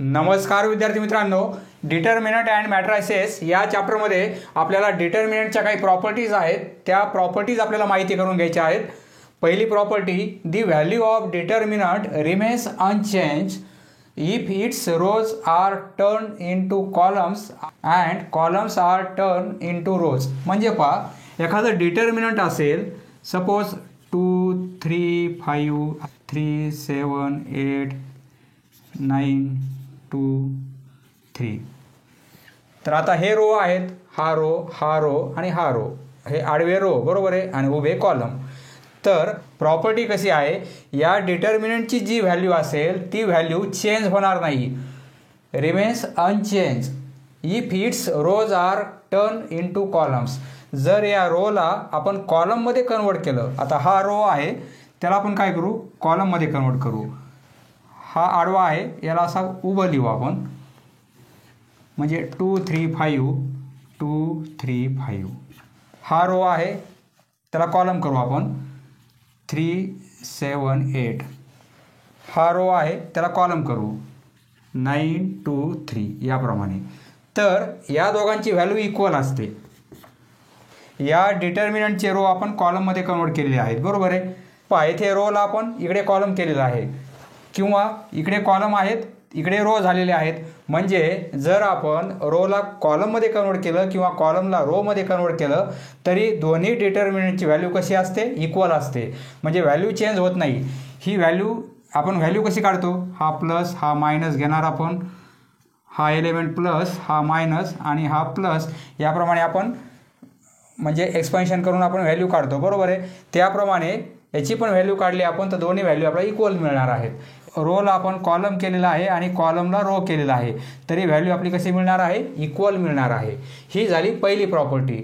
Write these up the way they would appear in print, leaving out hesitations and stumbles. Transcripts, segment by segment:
नमस्कार विद्यार्थी मित्रांनो, डिटर्मिनंट अँड मॅट्रायसेस या चॅप्टरमध्ये आपल्याला डिटर्मिनंटच्या काही प्रॉपर्टीज आहेत, त्या प्रॉपर्टीज आपल्याला माहिती करून घ्यायच्या आहेत. पहिली property, the value of determinant remains unchange if its rows are turn into columns and columns are turn into rows. म्हणजे पहा, एखादं डिटर्मिनंट असेल, सपोज 2 3 5 3 7 8 9 2 3. तर आता हे रो आहेत, हा रो आणि हा रो, हे आडवे रो बरोबर आहे आणि उभे कॉलम. तर प्रॉपर्टी कशी आहे, या डिटर्मिनंटची जी व्हॅल्यू असेल ती व्हॅल्यू चेंज होणार नाही, remains unchange if its rows are turn into columns. जर या रोला आपण कॉलममध्ये कन्वर्ट केलं, आता हा रो आहे त्याला आपण काय करू, कॉलममध्ये कन्वर्ट करू. हा आडवा आहे, याला असा उभं लिहू आपण, म्हणजे 2 3 5 2 3 5. हा रो आहे त्याला कॉलम करू आपण 3 7 8. हा रो आहे त्याला कॉलम करू 9 2 3 याप्रमाणे. तर या दोघांची व्हॅल्यू इक्वल असते. या डिटर्मिनंटचे रो आपण कॉलममध्ये कन्वर्ट केलेले आहेत बरोबर आहे. पहा, इथे रोला आपण इकडे कॉलम केलेला आहे किंवा इकडे कॉलम आहेत, इकडे रो झालेले आहेत. म्हणजे जर आपण रोला कॉलममध्ये कन्वर्ट केलं किंवा कॉलमला रोमध्ये कन्वर्ट केलं तरी दोन्ही डिटर्मिनंटची व्हॅल्यू कशी असते, इक्वल असते. म्हणजे व्हॅल्यू चेंज होत नाही. ही व्हॅल्यू आपण व्हॅल्यू कशी काढतो, हा प्लस हा मायनस घेणार आपण, हा एलिमेंट प्लस हा मायनस आणि हा प्लस, याप्रमाणे आपण म्हणजे एक्सपान्शन करून आपण व्हॅल्यू काढतो बरोबर आहे. त्याप्रमाणे याची पण व्हॅल्यू काढली आपण तर दोन्ही व्हॅल्यू आपल्याला इक्वल मिळणार आहेत. रोला आपण कॉलम केलेला आहे आणि कॉलमला रो केलेला आहे, तरी व्हॅल्यू आपली कशी मिळणार आहे, इक्वल मिळणार आहे. ही झाली पहिली प्रॉपर्टी.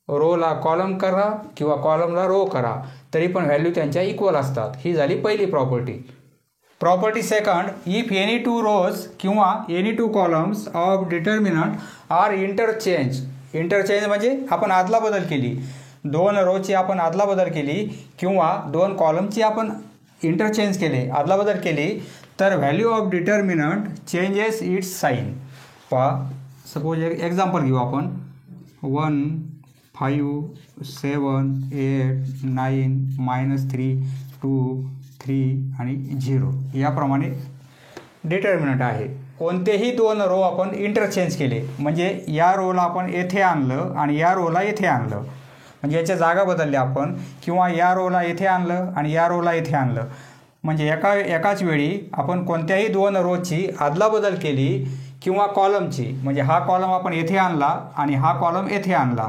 रोला कॉलम करा किंवा कॉलमला रो करा तरी पण व्हॅल्यू त्यांच्या इक्वल असतात. ही झाली पहिली property. Property second, if any two rows किंवा any two columns of determinant are interchange. Interchange म्हणजे आपण आदलाबदल केली, दोन रोची आपण आदलाबदल केली किंवा दोन कॉलमची आपण इंटरचेंज केले, आदलाबदल केली, तर value of determinant changes its sign. पहा, सपोज एक एक्झाम्पल घेऊ आपण, 1 5 7 8 9 -3 2 3 आणि 0 याप्रमाणे डिटर्मिनंट आहे. कोणतेही दोन रो आपण इंटरचेंज केले, म्हणजे या रोला आपण येथे आणलं आणि या रोला येथे आणलं, म्हणजे याच्या जागा बदलल्या आपण, किंवा या रोला येथे आणलं आणि या रोला येथे आणलं, म्हणजे एकाच वेळी आपण कोणत्याही दोन रोची आदलाबदल केली किंवा कॉलमची, म्हणजे हा कॉलम आपण येथे आणला आणि हा कॉलम येथे आणला,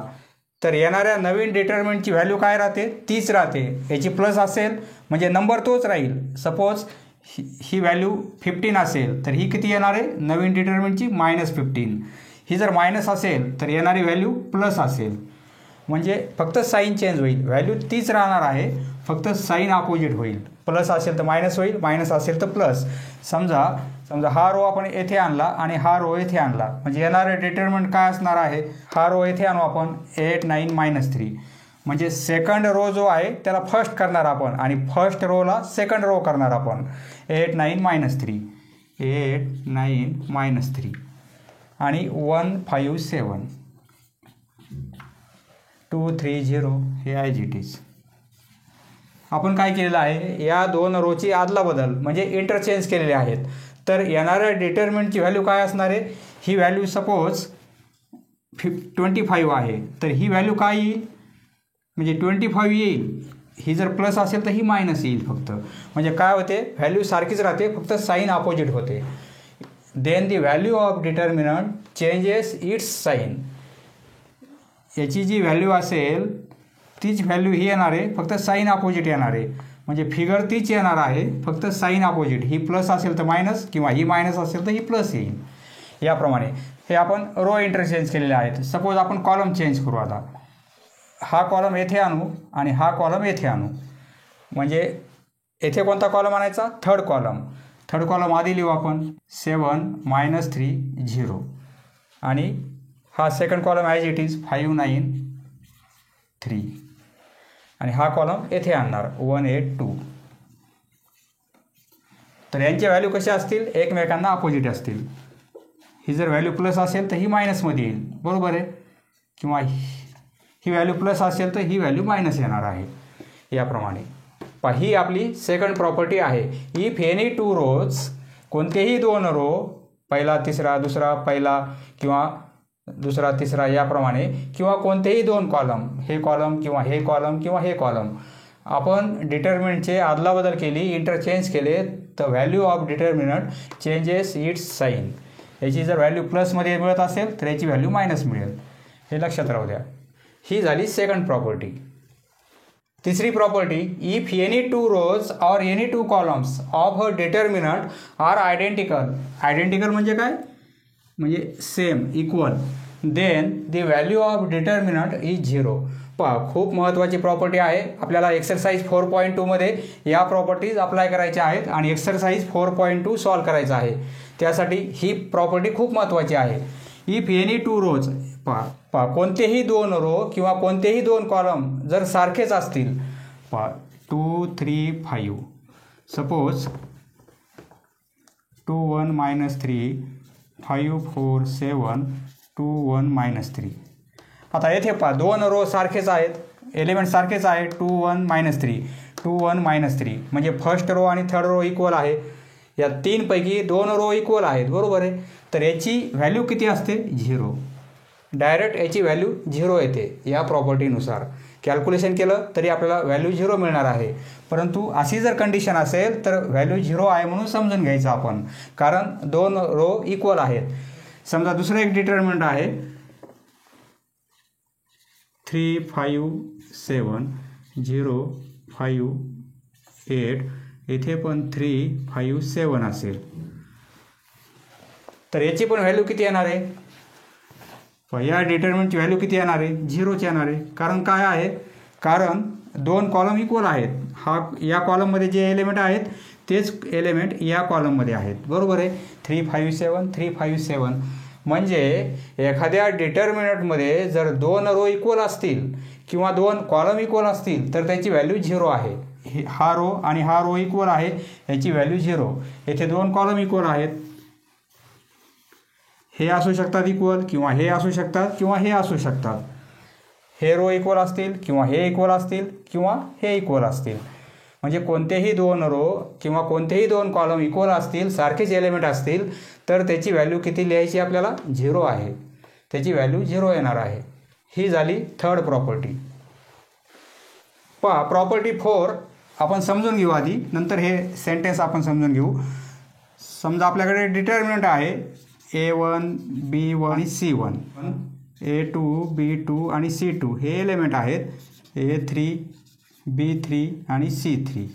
तर येणाऱ्या नवीन डिटर्मिनंटची व्हॅल्यू काय राहते, तीच राहते. याची प्लस असेल म्हणजे नंबर तोच राहील. सपोज ही व्हॅल्यू 15 असेल तर ही किती येणार आहे, नवीन डिटर्मिनंटची -15. ही जर मायनस असेल तर येणारी व्हॅल्यू प्लस असेल. म्हणजे फक्त साईन चेंज होईल, व्हॅल्यू तीच राहणार आहे, फक्त साईन अपोजिट होईल. प्लस असेल तर मायनस होईल, मायनस असेल तर प्लस. समजा हा रो आपण येथे आणला आणि हा रो येथे आणला, म्हणजे येणारे डिटर्मिनंट काय असणार आहे, हा रो येथे आणू आपण 8 9 -3. म्हणजे सेकंड रो जो आहे त्याला फर्स्ट करणार आपण आणि फर्स्ट रोला सेकंड रो करणार आपण. 8 9 -3 8 9 -3 आणि 1 5 7 2 3 0 हे ॲज इट इज. आपण काय केलेलं आहे, या दोन रोची आदलाबदल म्हणजे इंटरचेंज केलेले आहेत. तर येणाऱ्या डिटर्मिनंटची व्हॅल्यू काय असणार आहे, ही व्हॅल्यू सपोज 25 आहे, तर ही व्हॅल्यू काय येईल, म्हणजे 25 येईल. ही जर प्लस असेल तर ही मायनस येईल फक्त. म्हणजे काय होते, व्हॅल्यू सारखीच राहते, फक्त साईन अपोजिट होते. Then the value of determinant changes its sign. याची जी व्हॅल्यू असेल तीच व्हॅल्यू ही येणार आहे, फक्त साईन अपोजिट येणार आहे. म्हणजे फिगर तीच येणार आहे, फक्त साईन अपोजिट. ही प्लस असेल तर मायनस किंवा ही मायनस असेल तर ही प्लस येईल. याप्रमाणे हे आपण रो इंटरचेंज केलेले आहेत. सपोज आपण कॉलम चेंज करू. आता हा कॉलम येथे आणू आणि हा कॉलम येथे आणू, म्हणजे येथे कोणता कॉलम आणायचा, थर्ड कॉलम. थर्ड कॉलम आधी लिहू आपण 7 -3 0 आणि हा second column as it is 5 9 3 आणि हा कॉलम येथे आणणार 1 8 2. तर यांच्या व्हॅल्यू कशा असतील, एकमेकांना अपोजिट असतील. ही जर व्हॅल्यू प्लस असेल तर ही मायनसमध्ये येईल, बरोबर आहे, किंवा ही व्हॅल्यू प्लस असेल तर ही व्हॅल्यू मायनस येणार आहे. याप्रमाणे ही आपली सेकंड प्रॉपर्टी आहे. इफ एनी टू रोज, कोणतेही दोन रो, पहिला तिसरा दुसरा पहिला किंवा दुसरा तिसरा याप्रमाणे, किंवा कोणतेही दोन कॉलम, हे कॉलम किंवा हे कॉलम किंवा हे कॉलम, आपण डिटर्मिनंटचे अदलाबदल केली, इंटरचेंज केले, तर value of determinant changes its sign. याची जर व्हॅल्यू प्लसमध्ये मिळत असेल तर याची व्हॅल्यू मायनस मिळेल, हे लक्षात राहू द्या. ही झाली सेकंड प्रॉपर्टी. तिसरी property, if any two rows or any two columns of a determinant are identical. Identical म्हणजे काय, म्हणजे same, equal, then the value of determinant is 0. खूप महत्त्वाची प्रॉपर्टी आहे. आपल्याला एक्सरसाइज 4.2 मध्ये या प्रॉपर्टीज अप्लाय करायच्या आहेत आणि एक्सरसाइज 4.2 सॉल्व करायचं आहे. त्यासाठी ही प्रॉपर्टी खूप महत्त्वाची आहे. इफ एनी टू रोज, कोणतेही दोन रो किंवा कोणतेही दोन कॉलम जर सारखेच असतील, 2 3 5, सपोज 2 1 -3 5 4 7 2 1 -3. आता येथे दोन रो सारखेच आहेत, एलिमेंट सारखेच आहे, 2 1 -3 2 1 -3, म्हणजे फर्स्ट रो आणि थर्ड रो इक्वल आहे. या तीनपैकी दोन रो इक्वल आहेत, बरोबर आहे. तर याची व्हॅल्यू किती असते, 0. डायरेक्ट याची व्हॅल्यू 0 येते. या प्रॉपर्टीनुसार कॅल्क्युलेशन केलं तरी आपल्याला व्हॅल्यू 0 मिळणार आहे. परंतु अशी जर कंडिशन असेल तर व्हॅल्यू 0 आहे म्हणून समजून घ्यायचं आपण, कारण दोन रो इक्वल आहेत. समजा दुसरं एक डिटर्मिनंट आहे 3 5 7 0 5 8, इथे पण 3 5 7 असेल, तर याची पण व्हॅल्यू किती येणार आहे, या डिटर्मिनंटची व्हॅल्यू किती येणार आहे, 0च येणार आहे. कारण काय आहे, कारण दोन कॉलम इक्वल आहेत. या कॉलममध्ये जे एलिमेंट आहेत तेच एलिमेंट या कॉलममध्ये आहेत, बरोबर आहे. 3 5 7 3 5 7, म्हणजे एखाद्या डिटर्मिनंटमध्ये जर दोन रो इक्वल असतील किंवा दोन कॉलम इक्वल असतील तर त्याची व्हॅल्यू 0 आहे. हा रो आणि हा रो इक्वल आहे, याची व्हॅल्यू 0. येथे दोन कॉलम इक्वल आहेत, हे असू शकतात इक्वल, किंवा हे असू शकतात, किंवा हे असू शकतात. हे रो इक्वल असतील, किंवा हे इक्वल असतील, किंवा हे इक्वल असतील. म्हणजे कोणतेही दोन रो किंवा कोणतेही दोन कॉलम इक्वल असतील, सारखेच एलिमेंट असतील, तर त्याची व्हॅल्यू किती लिहायची आपल्याला, 0 आहे. त्याची व्हॅल्यू 0 येणार आहे. ही झाली थर्ड प्रॉपर्टी. प्रॉपर्टी 4 आपण समजून घेऊ आधी, नंतर हे सेंटेन्स आपण समजून घेऊ. समजा आपल्याकडे डिटर्मिनंट आहे A1 B1 आणि C1, A2 B2 आणि C2 हे एलिमेंट आहेत, A3 B3 आणि C3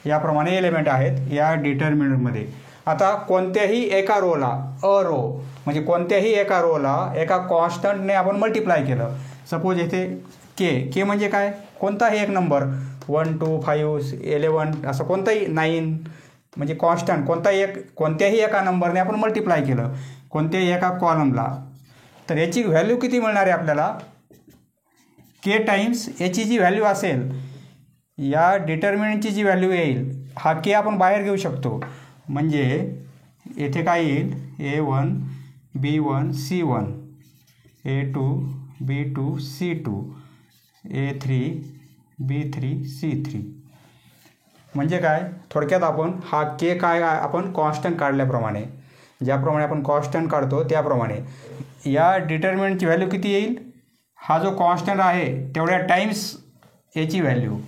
याप्रमाणे एलिमेंट आहेत या डिटर्मिनंटमध्ये. आता कोणत्याही एका रोला, रो म्हणजे कोणत्याही एका रोला एका कॉन्स्टंटने आपण मल्टिप्लाय केलं. सपोज येथे के म्हणजे काय, कोणताही एक नंबर, 1 2 5 11 असं कोणताही 9, म्हणजे कॉन्स्टंट कोणत्याही एका नंबरने आपण मल्टिप्लाय केलं कोणत्याही एका कॉलमला, तर याची व्हॅल्यू किती मिळणार आहे आपल्याला, के टाइम्स याची जी व्हॅल्यू असेल, या डिटर्मिनंटची जी व्हॅल्यू येईल, हा के आपण बाहेर घेऊ शकतो. म्हणजे येथे काय येईल, A1 B1 C1, A2 B2 C2, A3 B3 C3. म्हणजे काय, थोडक्यात आपण हा के काय आपण कॉन्स्टंट काढल्याप्रमाणे, ज्याप्रमाणे आपण कॉन्स्टंट काढतो त्याप्रमाणे या डिटर्मिनंटची व्हॅल्यू किती येईल, हा जो कॉन्स्टंट आहे तेवढ्या टाइम्स याची व्हॅल्यू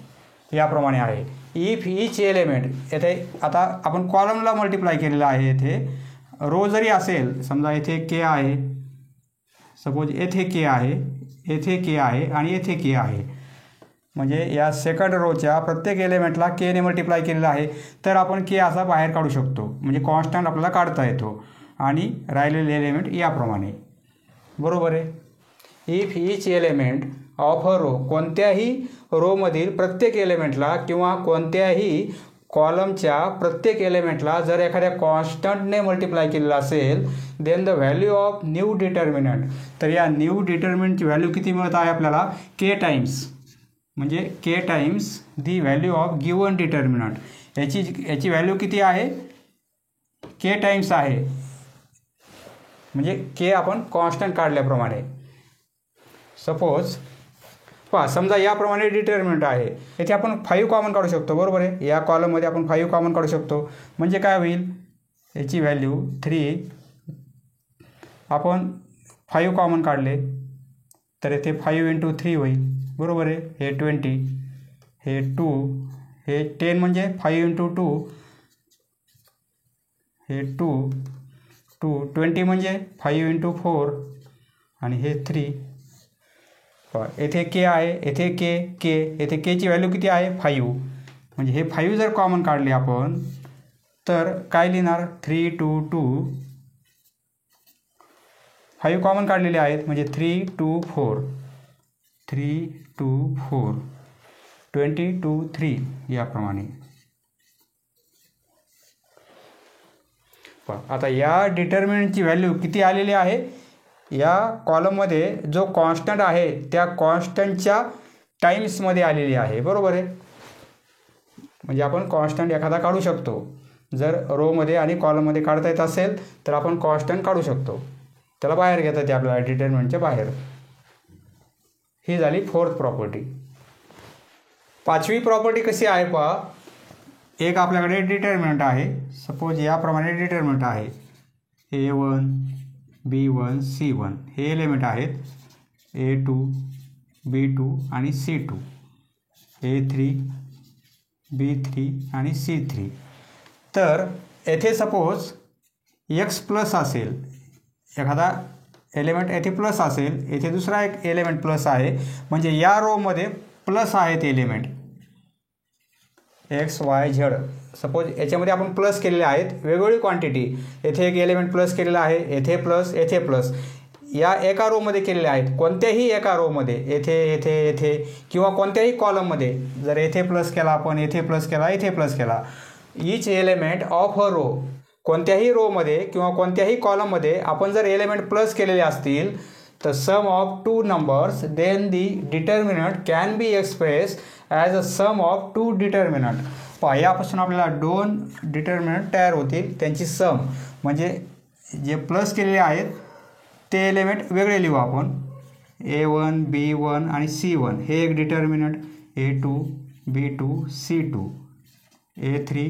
याप्रमाणे आहे. इफ ईच एलिमेंट, येथे आता आपण कॉलमला मल्टिप्लाय केलेलं आहे, येथे रो जरी असेल, समजा येथे के आहे, सपोज येथे के आहे, येथे के आहे आणि येथे के आहे, म्हणजे या सेकंड रोच्या प्रत्येक एलिमेंटला केने मल्टिप्लाय केलेलं आहे, तर आपण के असा बाहेर काढू शकतो. म्हणजे कॉन्स्टंट आपल्याला काढता येतो आणि राहिलेले एलिमेंट याप्रमाणे, बरोबर आहे. If each element of a row, कोणत्याही रोमधील प्रत्येक एलिमेंटला किंवा कोणत्याही कॉलमच्या प्रत्येक एलिमेंटला जर एखाद्या कॉन्स्टंटने मल्टिप्लाय केलेलं असेल, then the value of new determinant, तर या न्यू डिटर्मिनंटची व्हॅल्यू किती मिळत आहे आपल्याला, के टाइम्स, म्हणजे K times the value of given determinant. याची व्हॅल्यू किती आहे, के टाइम्स आहे, म्हणजे के आपण कॉन्स्टंट काढल्याप्रमाणे. सपोज पहा, समजा याप्रमाणे डिटर्मिनंट आहे. येथे आपण 5 कॉमन काढू शकतो, बरोबर आहे. या कॉलममध्ये आपण 5 कॉमन काढू शकतो. म्हणजे काय होईल, याची व्हॅल्यू 3, आपण 5 कॉमन काढले तर येथे 5 × 3 होईल, बरोबर आहे. हे 20, हे 2, हे 10 म्हणजे 5 × 2, हे 2, 20 म्हणजे 5 × 4 आणि हे 3. येथे के आहे, येथे के येथे केची व्हॅल्यू किती आहे 5. म्हणजे हे 5 जर कॉमन काढले आपण तर काय लिहिणार 3 2 2. 5 कॉमन काढलेले आहेत म्हणजे 3 2 4, 3 2 4, 20 2 3 याप्रमाणे. आता या डिटर्मिनंटची व्हॅल्यू किती आलेली आहे, या कॉलममध्ये जो कॉन्स्टंट आहे त्या कॉन्स्टंटच्या टाईम्समध्ये आलेली आहे, बरोबर आहे. म्हणजे आपण कॉन्स्टंट एखादा काढू शकतो. जर रोमध्ये आणि कॉलममध्ये काढता येत असेल तर आपण कॉन्स्टंट काढू शकतो. त्याला बाहेर घेता येते आपल्याला डिटर्मिनंटच्या बाहेर. ही झाली 4th प्रॉपर्टी. 5वी प्रॉपर्टी कशी आहे पहा. एक आपल्याकडे डिटर्मिनंट आहे. सपोज याप्रमाणे डिटर्मिनंट आहे. A1 B1 C1 हे एलिमेंट आहेत. A2 B2 आणि C2, A3 B3 आणि C3. तर येथे सपोज x प्लस असेल, एखादा एलिमेंट येथे प्लस असेल, येथे दुसरा एक एलिमेंट प्लस आहे, म्हणजे या रोमध्ये प्लस आहेत element x Y Z. Suppose याच्यामध्ये आपण प्लस केलेले आहेत वेगवेगळी क्वांटिटी. येथे एक एलिमेंट प्लस केलेला आहे, येथे प्लस, येथे प्लस, या एका रोमध्ये केलेले आहेत. कोणत्याही एका रोमध्ये येथे येथे येथे किंवा कोणत्याही कॉलममध्ये जर येथे प्लस केला आपण, येथे प्लस केला, येथे प्लस केला, इच एलिमेंट ऑफ अ रो, कोणत्याही रोमध्ये किंवा कोणत्याही कॉलममध्ये आपण जर एलिमेंट प्लस केलेले असतील तर sum of 2 numbers then the determinant can be express as a sum of 2 determinant. पहा, यापासून आपल्याला 2 डिटर्मिनंट तयार होतील, त्यांची सम म्हणजे जे प्लस केलेले आहेत ते एलिमेंट वेगळे लिहू आपण. A1 B1 आणि C1 हे एक determinant, A2 B2 C2, A3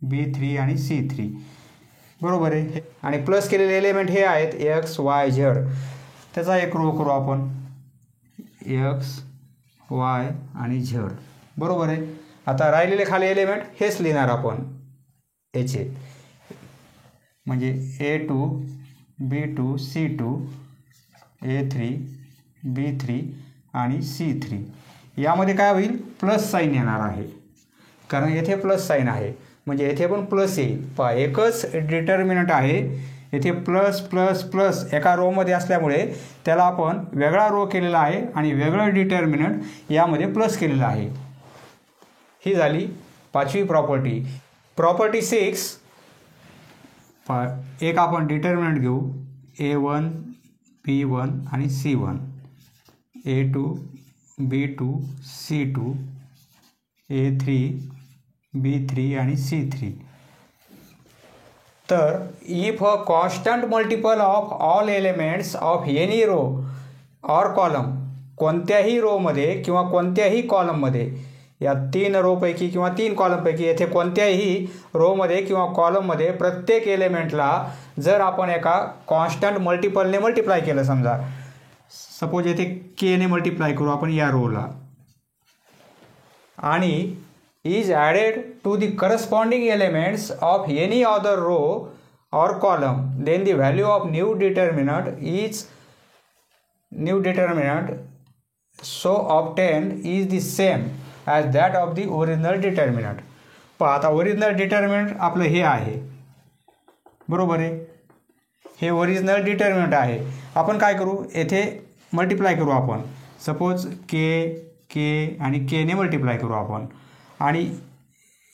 B3 आणि C3, बरोबर आहे. आणि प्लस केलेले एलिमेंट हे आहेत एक्स वाय झेड. त्याचा एक रो करू आपण, एक्स वाय आणि झेड, बरोबर आहे. आता राहिलेले खाली एलिमेंट हेच लिहिणार आपण याचे, म्हणजे A2 B2 C2, A3 B3 आणि C3. यामध्ये काय होईल, प्लस साईन येणार आहे, कारण येथे प्लस साईन आहे म्हणजे येथे पण प्लस येईल. पहा, एकच डिटर्मिनंट आहे, येथे प्लस प्लस प्लस एका रोमध्ये असल्यामुळे त्याला आपण वेगळा रो केलेला आहे आणि वेगळं डिटर्मिनंट यामध्ये प्लस केलेलं आहे. ही झाली 5वी प्रॉपर्टी. प्रॉपर्टी 6. एक आपण डिटर्मिनंट घेऊ, A1 B1 आणि C1, A2 B2 C2, A3 B3 आणि C3. तर if a constant multiple of all elements of any row or column, कोणत्याही रोमध्ये किंवा कोणत्याही कॉलममध्ये, या 3 रोपैकी किंवा 3 कॉलमपैकी येथे कोणत्याही रोमध्ये किंवा कॉलममध्ये प्रत्येक एलिमेंटला जर आपण एका कॉन्स्टंट मल्टिपलने मल्टिप्लाय केलं, समजा सपोज येथे केने मल्टिप्लाय करू आपण या रोला, आणि is added to the corresponding elements of any other row or column, then the value of new determinant so obtained is the same as that of the original determinant. पहा, आता original determinant आपलं हे आहे, बरोबर आहे. हे original determinant आहे. आपण काय करू, येथे मल्टिप्लाय करू आपण. सपोज के आणि केने मल्टिप्लाय करू आपण, आणि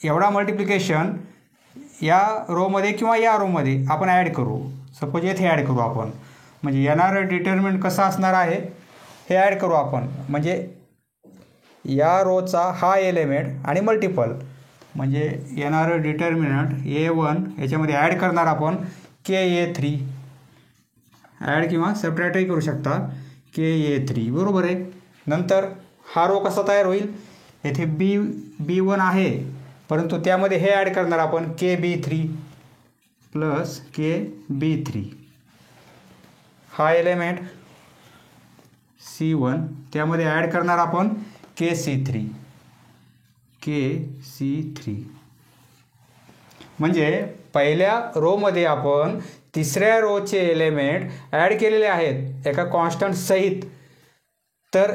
एवढा मल्टिप्लिकेशन या रोमध्ये किंवा या रोमध्ये आपण ॲड करू. सपोज येथे ॲड करू आपण, म्हणजे येणारं डिटर्मिनंट कसं असणार आहे हे ॲड करू आपण. म्हणजे या रोचा हा एलिमेंट आणि मल्टिपल म्हणजे येणारं डिटर्मिनंट A1 याच्यामध्ये ॲड करणार आपण KA3, ॲड किंवा सबट्रॅक्टही करू शकता KA3, बरोबर आहे. नंतर हा रो कसा तयार होईल, येथे B1 आहे परंतु त्यामध्ये हे ॲड करणार आपण KB3 प्लस KB3. हा एलिमेंट C1 त्यामध्ये ॲड करणार आपण KC3. म्हणजे पहिल्या रोमध्ये आपण तिसऱ्या रोचे एलिमेंट ॲड केलेले आहेत एका कॉन्स्टंट सहित. तर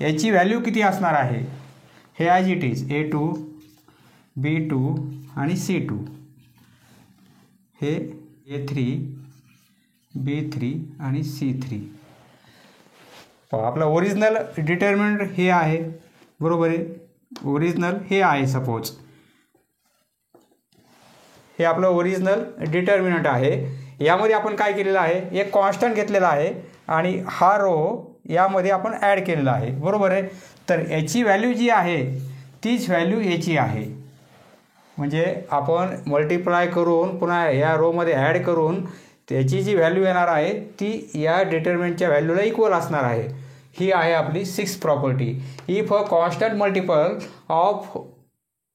याची व्हॅल्यू किती असणार आहे, हे as it is A2, B2 आणि C2, हे A3, B3 आणि C3. आपलं ओरिजिनल डिटर्मिनंट हे आहे, बरोबर आहे. ओरिजिनल हे आहे, सपोज हे आपलं ओरिजिनल डिटर्मिनंट आहे. यामध्ये आपण काय केलेलं आहे, एक कॉन्स्टंट घेतलेला आहे आणि हा रो यामध्ये आपण ॲड केलेला आहे, बरोबर आहे. तर याची व्हॅल्यू जी आहे तीच व्हॅल्यू याची आहे. म्हणजे आपण मल्टिप्लाय करून पुन्हा या रोमध्ये ॲड करून त्याची जी व्हॅल्यू येणार आहे ती या डिटर्मिनंटच्या व्हॅल्यूला इक्वल असणार आहे. ही आहे आपली 6th property. If a constant multiple of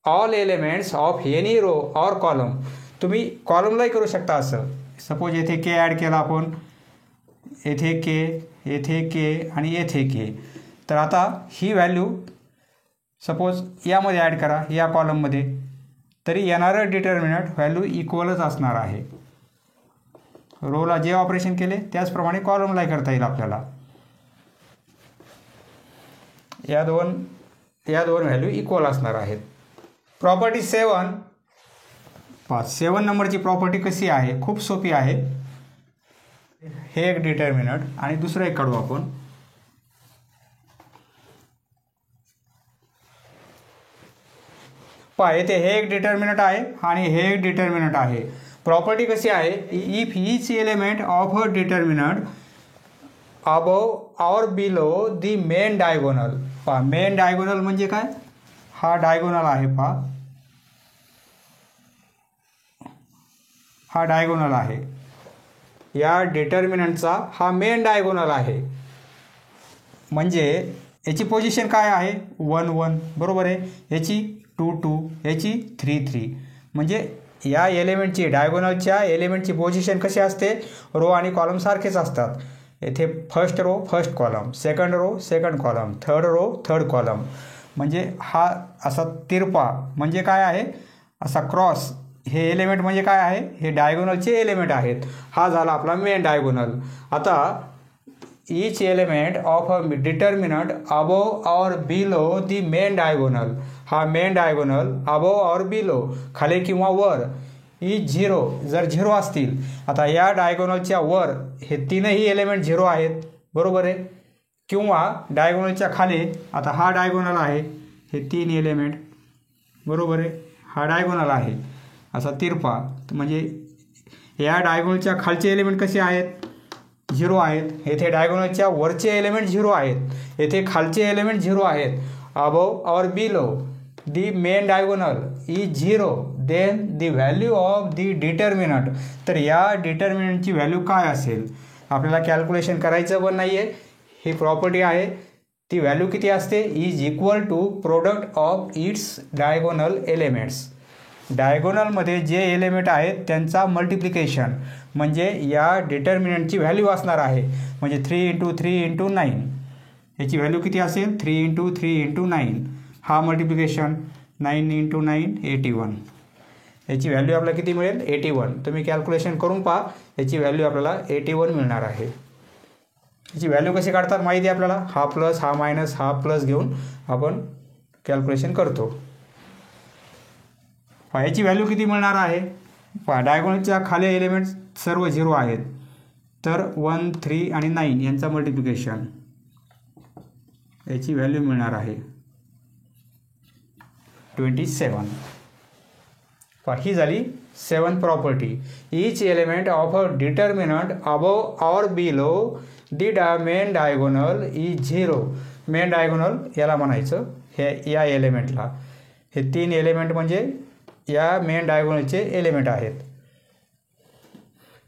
all elements of any row or column. तुम्ही कॉलमलाही करू शकता असं. सपोज येथे के ॲड केला आपण, येथे के, येथे के आणि येथे के. तर आता ही व्हॅल्यू सपोज यामध्ये ॲड करा या कॉलममध्ये, तरी येणारं डिटर्मिनंट व्हॅल्यू इक्वलच असणार आहे. रोला जे ऑपरेशन केले त्याचप्रमाणे कॉलमलाही करता येईल आपल्याला. या दोन व्हॅल्यू इक्वल असणार आहेत. प्रॉपर्टी 7. 7 नंबरची प्रॉपर्टी कशी आहे, खूप सोपी आहे. हे एक डिटर्मिनंट आणि दुसरं एक काढू आपण. येथे हे एक डिटर्मिनंट आहे आणि हे एक डिटर्मिनंट आहे. प्रॉपर्टी कशी आहे, if each element of a determinant above or below the main diagonal. Main diagonal म्हणजे काय, हा डायगोनल आहे, हा डायगोनल आहे. या डिटर्मिनंटचा हा मेन डायगोनल आहे. म्हणजे याची पोझिशन काय आहे, 1 1, बरोबर आहे. याची 2 2, याची 3 3. म्हणजे या एलिमेंटची डायगोनलच्या एलिमेंटची पोझिशन कशी असते, रो आणि कॉलम सारखेच असतात. येथे first row first column, second row second column, third row third column. म्हणजे हा असा तिरपा म्हणजे काय आहे, असा क्रॉस. हे एलिमेंट म्हणजे काय आहे, हे डायगोनलचे एलिमेंट आहेत. हा झाला आपला मेन डायगोनल. आता each element of a determinant above or below the main diagonal. हा main diagonal above or below, खाली किंवा वर, इज 0 जर 0 असतील. आता या डायगोनलच्या वर हे तीनही एलिमेंट 0 आहेत, बरोबर आहे. किंवा डायगोनलच्या खाली, आता हा डायगोनल आहे, हे 3 एलिमेंट, बरोबर आहे. हा डायगोनल आहे असा तिरपा. म्हणजे या डायगोनलच्या खालचे एलिमेंट कसे आहेत, 0 आहेत. येथे डायगोनलच्या वरचे एलिमेंट 0 आहेत, येथे खालचे एलिमेंट 0 आहेत. Above or below the main diagonal is 0, then the value of the determinant. तर या डिटर्मिनंटची व्हॅल्यू काय असेल, आपल्याला कॅल्क्युलेशन करायचं पण नाही आहे. ही प्रॉपर्टी आहे, ती व्हॅल्यू किती असते, is equal to product of its diagonal elements. डायगोनलमध्ये जे एलिमेंट आहेत त्यांचा मल्टिप्लिकेशन म्हणजे या डिटर्मिनंटची व्हॅल्यू असणार आहे. म्हणजे 3 × 3 × 9. याची व्हॅल्यू किती असेल, 3 × 3 × 9. हा मल्टिप्लिकेशन 9 × 9 81. याची व्हॅल्यू आपल्याला किती मिळेल, 81. तुम्ही कॅल्क्युलेशन करून पहा, याची व्हॅल्यू आपल्याला 81 मिळणार आहे. याची व्हॅल्यू कशी काढतात माहिती आहे आपल्याला, हा प्लस हा मायनस हा प्लस घेऊन आपण कॅल्क्युलेशन करतो. याची व्हॅल्यू किती मिळणार आहे, डायगोनलच्या खाली एलिमेंट सर्व 0 आहेत. तर 1 3 आणि 9 यांचा मल्टिप्लिकेशन, याची व्हॅल्यू मिळणार आहे 27. ही झाली 7th property. Each element of a determinant above or below the main diagonal is 0. Main diagonal याला म्हणायचं, हे या एलिमेंटला. हे 3 एलिमेंट म्हणजे या मेन डायगोनलचे एलिमेंट आहेत.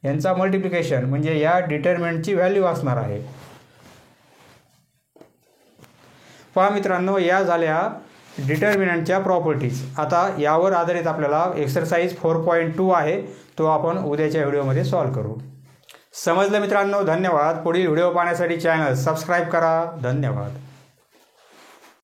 यांचा मल्टिप्लिकेशन म्हणजे या डिटर्मिनंटची व्हॅल्यू असणार आहे. पहा मित्रांनो, या झाल्या डिटर्मिनंटच्या प्रॉपर्टीज. आता यावर आधारित आपल्याला एक्सरसाइज 4.2 आहे, तो आपण उद्याच्या व्हिडिओमध्ये सॉल्व करू. समजलं मित्रांनो? धन्यवाद. पुढील व्हिडिओ पाहण्यासाठी चॅनल सबस्क्राईब करा. धन्यवाद.